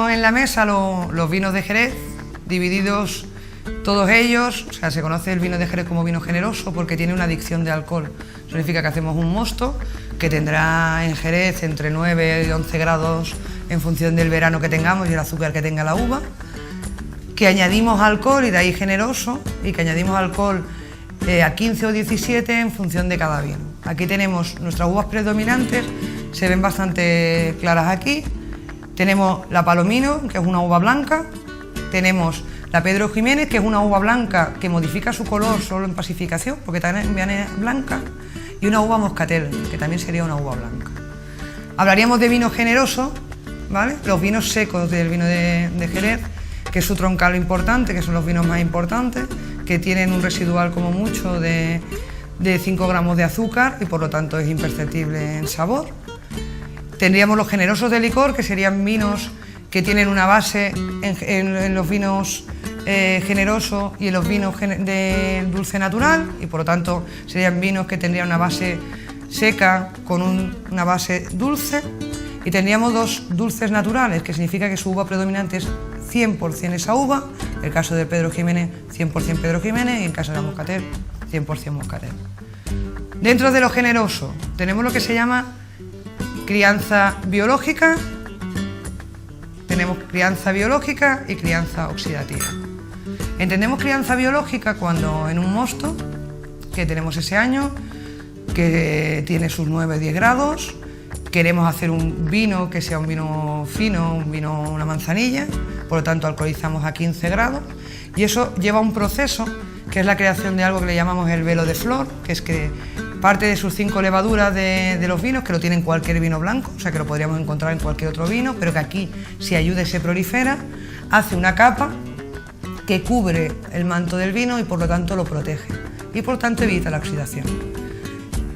tenemos en la mesa los vinos de Jerez, divididos todos ellos. O sea, se conoce el vino de Jerez como vino generoso porque tiene una adicción de alcohol. Eso significa que hacemos un mosto que tendrá en Jerez entre 9 y 11 grados en función del verano que tengamos y el azúcar que tenga la uva, que añadimos alcohol, y de ahí generoso, y que añadimos alcohol a 15 o 17 en función de cada vino. Aquí tenemos nuestras uvas predominantes, se ven bastante claras aquí. Tenemos la Palomino, que es una uva blanca. Tenemos la Pedro Ximénez, que es una uva blanca que modifica su color solo en pacificación, porque también viene blanca. Y una uva Moscatel, que también sería una uva blanca. Hablaríamos de vino generoso, ¿vale? Los vinos secos del vino de Jerez, que es su troncal importante, que son los vinos más importantes, que tienen un residual como mucho de 5 gramos de azúcar y por lo tanto es imperceptible en sabor. Tendríamos los generosos de licor, que serían vinos que tienen una base en los vinos generosos y en los vinos de dulce natural, y por lo tanto serían vinos que tendrían una base seca con una base dulce. Y tendríamos dos dulces naturales, que significa que su uva predominante es 100% esa uva. En el caso del Pedro Ximénez, 100% Pedro Ximénez, y en el caso de la Moscatel, 100% Moscatel. Dentro de lo generoso tenemos lo que se llama crianza biológica. Tenemos crianza biológica y crianza oxidativa. Entendemos crianza biológica cuando en un mosto que tenemos ese año, que tiene sus 9 o 10 grados, queremos hacer un vino que sea un vino fino, una manzanilla, por lo tanto alcoholizamos a 15 grados, y eso lleva un proceso que es la creación de algo que le llamamos el velo de flor, que es que parte de sus 5 levaduras de los vinos, que lo tiene en cualquier vino blanco, o sea que lo podríamos encontrar en cualquier otro vino, pero que aquí si ayuda y se prolifera, hace una capa que cubre el manto del vino y por lo tanto lo protege, y por tanto evita la oxidación.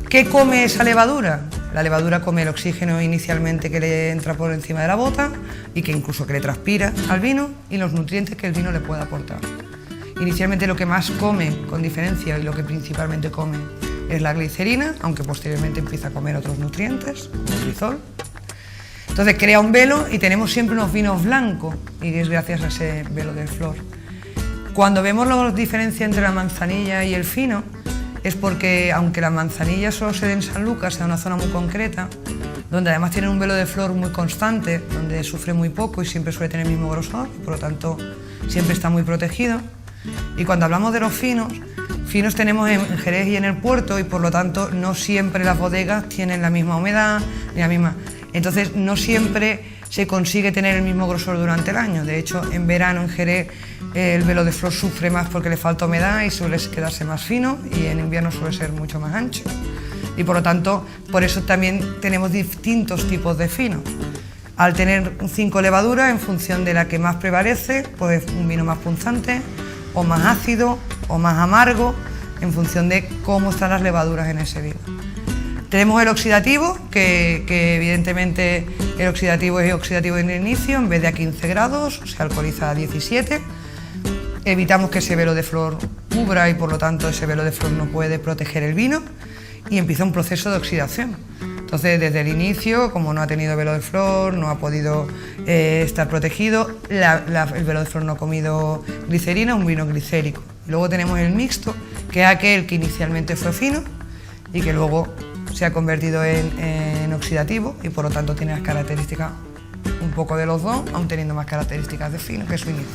¿Qué come esa levadura? La levadura come el oxígeno inicialmente que le entra por encima de la bota y que incluso que le transpira al vino, y los nutrientes que el vino le puede aportar. Inicialmente lo que más come, con diferencia, y lo que principalmente come, es la glicerina, aunque posteriormente empieza a comer otros nutrientes, como el glicol. Entonces crea un velo y tenemos siempre unos vinos blancos, y es gracias a ese velo de flor. Cuando vemos la diferencia entre la manzanilla y el fino, es porque aunque la manzanilla solo se dé en Sanlúcar, sea una zona muy concreta, donde además tiene un velo de flor muy constante, donde sufre muy poco y siempre suele tener el mismo grosor, por lo tanto siempre está muy protegido. Y cuando hablamos de los finos tenemos en Jerez y en el puerto, y por lo tanto no siempre las bodegas tienen la misma humedad, ni la misma. Entonces no siempre se consigue tener el mismo grosor durante el año. De hecho, en verano en Jerez el velo de flor sufre más porque le falta humedad y suele quedarse más fino, y en invierno suele ser mucho más ancho. Y por lo tanto, por eso también tenemos distintos tipos de finos. Al tener 5 levaduras, en función de la que más prevalece, pues un vino más punzante, o más ácido, o más amargo, en función de cómo están las levaduras en ese vino. Tenemos el oxidativo, que evidentemente el oxidativo es oxidativo en el inicio, en vez de a 15 grados, se alcoholiza a 17. Evitamos que ese velo de flor cubra, y por lo tanto ese velo de flor no puede proteger el vino, y empieza un proceso de oxidación. Entonces, desde el inicio, como no ha tenido velo de flor, no ha podido estar protegido, el velo de flor no ha comido glicerina, un vino glicérico. Luego tenemos el mixto, que es aquel que inicialmente fue fino y que luego se ha convertido en oxidativo, y por lo tanto tiene las características un poco de los dos, aun teniendo más características de fino que su inicio.